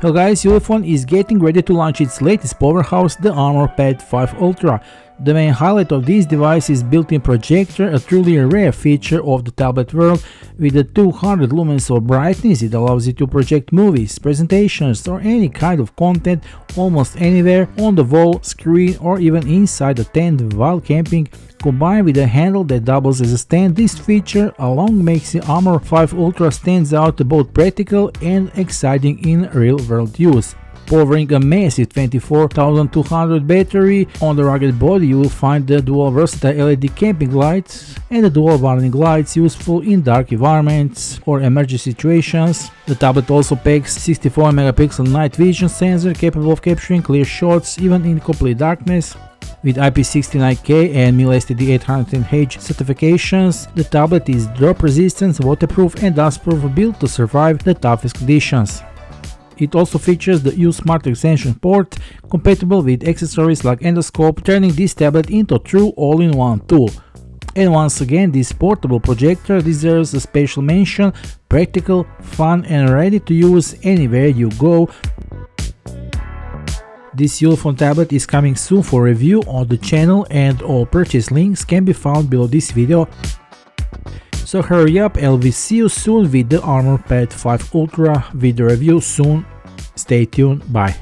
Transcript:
Hello guys, Ulefone is getting ready to launch its latest powerhouse, the Armor Pad 5 Ultra. The main highlight of this device is built-in projector, a truly rare feature of the tablet world. With a 200 lumens of brightness, it allows you to project movies, presentations or any kind of content almost anywhere, on the wall, screen or even inside a tent while camping. Combined with a handle that doubles as a stand, this feature alone makes the Armor 5 Ultra stands out both practical and exciting in real-world use. Powering a massive 24,200 battery, on the rugged body you will find the dual versatile LED camping lights and the dual warning lights useful in dark environments or emergency situations. The tablet also packs 64 megapixel night vision sensor capable of capturing clear shots even in complete darkness. With IP69K and MIL-STD-810H certifications, the tablet is drop resistant, waterproof and dustproof, built to survive the toughest conditions. It also features the uSmart extension port, compatible with accessories like endoscope, turning this tablet into a true all-in-one tool. And once again, this portable projector deserves a special mention: practical, fun and ready to use anywhere you go. This Ulefone tablet is coming soon for review on the channel, and all purchase links can be found below this video. So hurry up and we'll see you soon with the Armor Pad 5 Ultra, with the review soon. Stay tuned, bye.